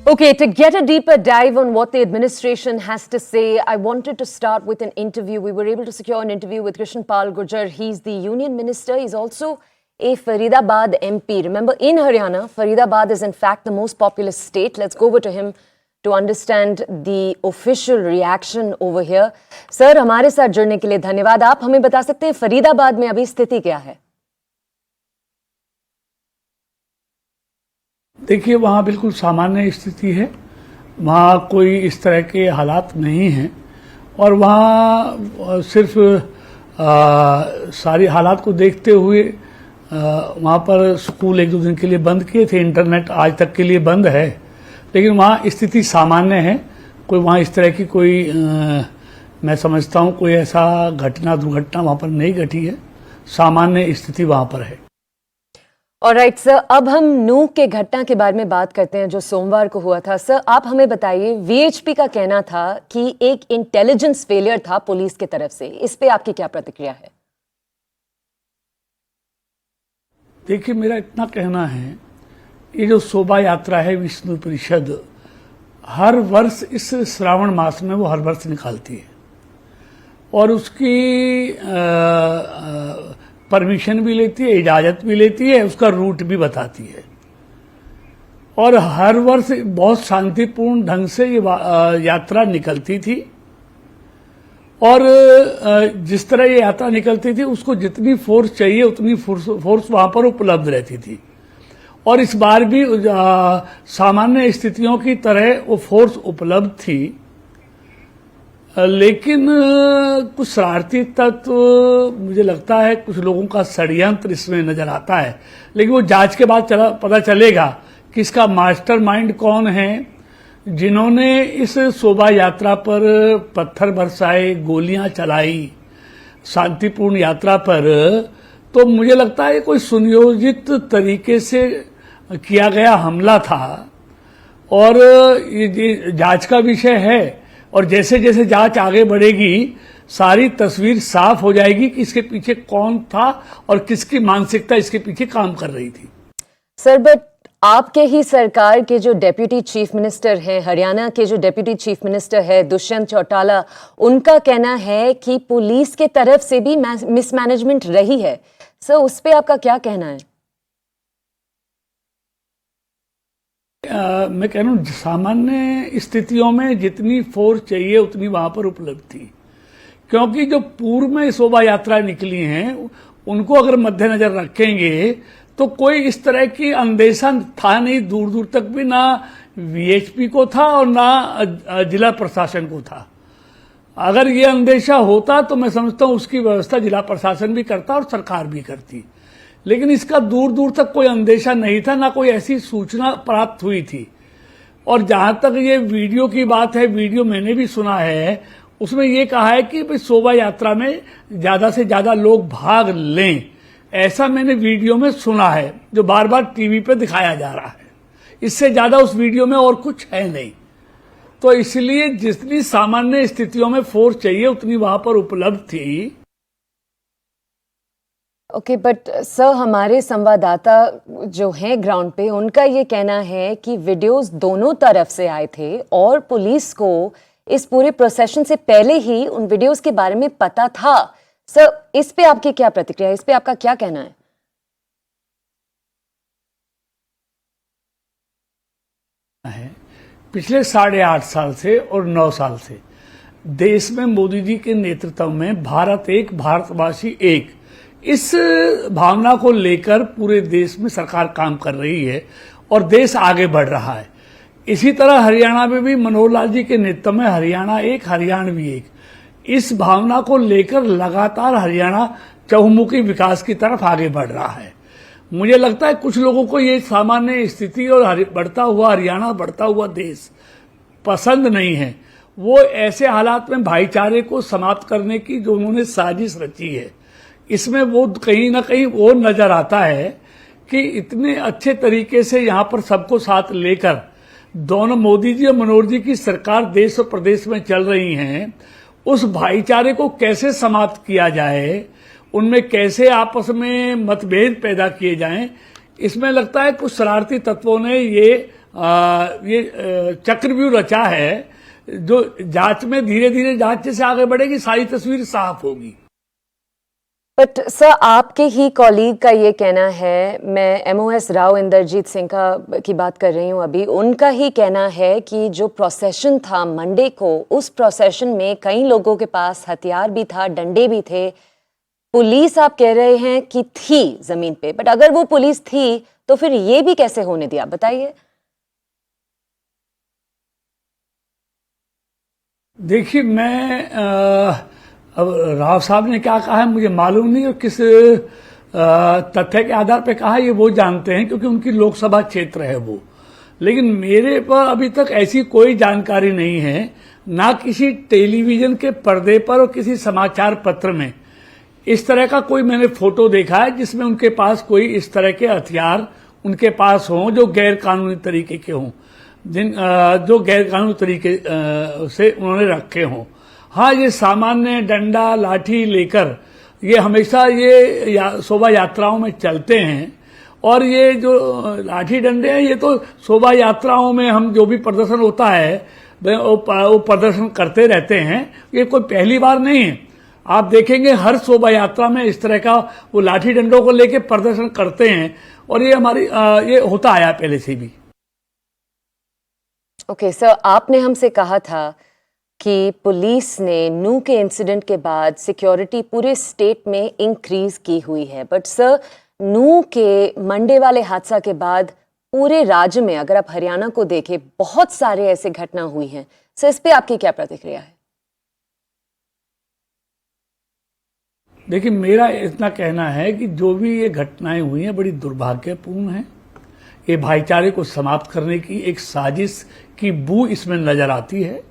Okay, to get a deeper dive on what the administration has to say, I wanted to start with an interview. We were able to secure an interview with Krishan Pal Gurjar. He's the union minister. He's also a Faridabad MP. Remember, in Haryana, Faridabad is in fact the most populous state. Let's go over to him to understand the official reaction over here. Sir, हमारे साथ जुड़ने के लिए धन्यवाद. आप हमें बता सकते हैं फरीदाबाद में अभी स्थिति क्या है? देखिए, वहाँ बिल्कुल सामान्य स्थिति है. वहाँ कोई इस तरह के हालात नहीं हैं और वहाँ सिर्फ सारी हालात को देखते हुए वहाँ पर स्कूल एक दो दिन के लिए बंद किए थे. इंटरनेट आज तक के लिए बंद है, लेकिन वहाँ स्थिति सामान्य है. कोई वहाँ इस तरह की कोई मैं समझता हूँ कोई ऐसा दुर्घटना वहाँ पर नहीं घटी है. सामान्य स्थिति वहाँ पर है. ऑलराइट सर, अब हम नूह के घटना के बारे में बात करते हैं जो सोमवार को हुआ था. सर, आप हमें बताइए, वीएचपी का कहना था कि एक इंटेलिजेंस फेलियर था पुलिस की तरफ से. इस पे आपकी क्या प्रतिक्रिया है? देखिए, मेरा इतना कहना है, ये जो शोभा यात्रा है विष्णु परिषद हर वर्ष इस श्रावण मास में वो हर वर्ष निकालती है और उसकी परमिशन भी लेती है, इजाजत भी लेती है, उसका रूट भी बताती है और हर वर्ष बहुत शांतिपूर्ण ढंग से ये यात्रा निकलती थी. और जिस तरह ये यात्रा निकलती थी उसको जितनी फोर्स चाहिए उतनी फोर्स वहां पर उपलब्ध रहती थी. और इस बार भी सामान्य स्थितियों की तरह वो फोर्स उपलब्ध थी, लेकिन कुछ शरारती तत्व मुझे लगता है कुछ लोगों का षड्यंत्र इसमें नजर आता है. लेकिन वो जांच के बाद पता चलेगा कि इसका मास्टरमाइंड कौन है, जिन्होंने इस शोभा यात्रा पर पत्थर बरसाए, गोलियां चलाई शांतिपूर्ण यात्रा पर. तो मुझे लगता है कोई सुनियोजित तरीके से किया गया हमला था और ये जांच का विषय है. और जैसे जैसे जांच आगे बढ़ेगी सारी तस्वीर साफ हो जाएगी कि इसके पीछे कौन था और किसकी मानसिकता इसके पीछे काम कर रही थी. सर, बट आपके ही सरकार के जो डेप्यूटी चीफ मिनिस्टर हैं, हरियाणा के जो डेप्यूटी चीफ मिनिस्टर है दुष्यंत चौटाला, उनका कहना है कि पुलिस के तरफ से भी मिसमैनेजमेंट रही है. सर, उस पे आपका क्या कहना है? मैं कह रहा हूँ सामान्य स्थितियों में जितनी फोर्स चाहिए उतनी वहां पर उपलब्ध थी, क्योंकि जो पूर्व में शोभा यात्रा निकली हैं उनको अगर मद्देनजर रखेंगे तो कोई इस तरह की अंदेशा था नहीं. दूर दूर तक भी ना वीएचपी को था और ना जिला प्रशासन को था. अगर ये अंदेशा होता तो मैं समझता हूँ उसकी व्यवस्था जिला प्रशासन भी करता और सरकार भी करती, लेकिन इसका दूर दूर तक कोई अंदेशा नहीं था, ना कोई ऐसी सूचना प्राप्त हुई थी. और जहां तक ये वीडियो की बात है, वीडियो मैंने भी सुना है, उसमें ये कहा है कि भाई शोभा यात्रा में ज्यादा से ज्यादा लोग भाग लें, ऐसा मैंने वीडियो में सुना है जो बार बार टीवी पे दिखाया जा रहा है. इससे ज्यादा उस वीडियो में और कुछ है नहीं. तो इसलिए जितनी सामान्य स्थितियों में फोर्स चाहिए उतनी वहां पर उपलब्ध थी. ओके, बट सर, हमारे संवाददाता जो हैं ग्राउंड पे, उनका ये कहना है कि वीडियोस दोनों तरफ से आए थे और पुलिस को इस पूरे प्रोसेशन से पहले ही उन वीडियोस के बारे में पता था. सर, इस पे आपकी क्या प्रतिक्रिया है? इस पे आपका क्या कहना है? पिछले 8.5 साल से और 9 साल से देश में मोदी जी के नेतृत्व में भारत एक, भारतवासी एक, इस भावना को लेकर पूरे देश में सरकार काम कर रही है और देश आगे बढ़ रहा है. इसी तरह हरियाणा में भी मनोहर लाल जी के नेतृत्व में हरियाणा एक, हरियाणवी एक, इस भावना को लेकर लगातार हरियाणा चहुमुखी विकास की तरफ आगे बढ़ रहा है. मुझे लगता है कुछ लोगों को ये सामान्य स्थिति और बढ़ता हुआ हरियाणा, बढ़ता हुआ देश पसंद नहीं है. वो ऐसे हालात में भाईचारे को समाप्त करने की जो उन्होंने साजिश रची है, इसमें वो कहीं ना कहीं वो नजर आता है कि इतने अच्छे तरीके से यहाँ पर सबको साथ लेकर दोनों मोदी जी और मनोहर जी की सरकार देश और प्रदेश में चल रही हैं. उस भाईचारे को कैसे समाप्त किया जाए, उनमें कैसे आपस में मतभेद पैदा किए जाएं, इसमें लगता है कुछ शरारती तत्वों ने ये ये चक्रव्यूह रचा है, जो जांच में धीरे धीरे जांच जैसे आगे बढ़ेगी सारी तस्वीर साफ होगी। बट सर, आपके ही कॉलीग का ये कहना है, मैं MOS राव इंद्रजीत सिंह की बात कर रही हूँ अभी, उनका ही कहना है कि जो प्रोसेशन था मंडे को, उस प्रोसेशन में कई लोगों के पास हथियार भी था, डंडे भी थे। पुलिस आप कह रहे हैं कि थी जमीन पे, बट अगर वो पुलिस थी तो फिर ये भी कैसे होने दिया, बताइए। देखिए, मैं अब राव साहब ने क्या कहा है मुझे मालूम नहीं, और किस तथ्य के आधार पे कहा ये वो जानते हैं, क्योंकि उनकी लोकसभा क्षेत्र है वो। लेकिन मेरे पर अभी तक ऐसी कोई जानकारी नहीं है, ना किसी टेलीविजन के पर्दे पर और किसी समाचार पत्र में इस तरह का कोई मैंने फोटो देखा है जिसमें उनके पास कोई इस तरह के हथियार उनके पास हों जो गैर कानूनी तरीके के हों, जो गैर कानूनी तरीके से उन्होंने रखे हों। हाँ, ये सामान्य डंडा लाठी लेकर ये हमेशा ये शोभा यात्राओं में चलते हैं, और ये जो लाठी डंडे हैं ये तो शोभा यात्राओं में हम जो भी प्रदर्शन होता है वो प्रदर्शन करते रहते हैं। ये कोई पहली बार नहीं है, आप देखेंगे हर शोभा यात्रा में इस तरह का वो लाठी डंडों को लेके प्रदर्शन करते हैं, और ये हमारी ये होता आया पहले से भी। ओके सर, आपने हमसे कहा था कि पुलिस ने नू के इंसिडेंट के बाद सिक्योरिटी पूरे स्टेट में इंक्रीज की हुई है, बट सर नू के मंडे वाले हादसा के बाद पूरे राज्य में, अगर आप हरियाणा को देखें, बहुत सारे ऐसे घटना हुई हैं। सर, इस पे आपकी क्या प्रतिक्रिया है? देखिए, मेरा इतना कहना है कि जो भी ये घटनाएं हुई हैं बड़ी दुर्भाग्यपूर्ण हैं। ये भाईचारे को समाप्त करने की एक साजिश की बू इसमें नजर आती है,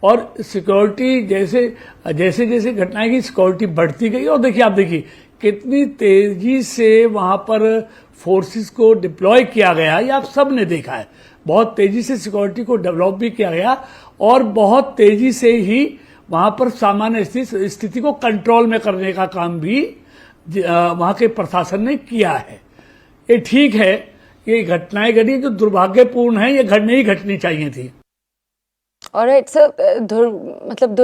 और सिक्योरिटी जैसे जैसे घटनाएं की सिक्योरिटी बढ़ती गई, और देखिए आप देखिए कितनी तेजी से वहां पर फोर्सेस को डिप्लॉय किया गया, ये आप सब ने देखा है। बहुत तेजी से सिक्योरिटी को डेवलप भी किया गया, और बहुत तेजी से ही वहां पर सामान्य स्थिति को कंट्रोल में करने का काम भी वहां के प्रशासन ने किया है। ये ठीक है, ये घटनाएं घटी जो दुर्भाग्यपूर्ण है, ये घटने ही घटनी चाहिए थी। ऑलराइट सर, मतलब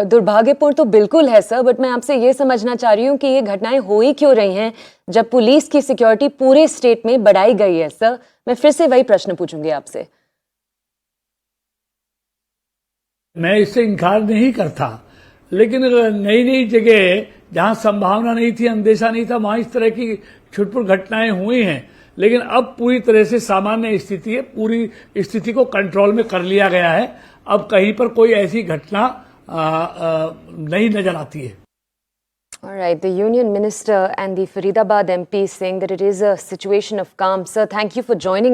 दुर्भाग्यपूर्ण तो बिल्कुल है सर, बट मैं आपसे ये समझना चाह रही हूँ कि ये घटनाएं हो ही क्यों रही हैं जब पुलिस की सिक्योरिटी पूरे स्टेट में बढ़ाई गई है। सर, मैं फिर से वही प्रश्न पूछूंगी आपसे। मैं इससे इनकार नहीं करता, लेकिन नई नई जगह जहां संभावना नहीं थी, अंदेशा नहीं था, वहां इस तरह की छुटपुट घटनाएं हुई हैं। लेकिन अब पूरी तरह से सामान्य स्थिति है, पूरी स्थिति को कंट्रोल में कर लिया गया है। अब कहीं पर कोई ऐसी घटना नहीं नजर आती है। All right, the Union Minister and the Faridabad MP saying that it is a situation of calm. Sir, thank you for joining us.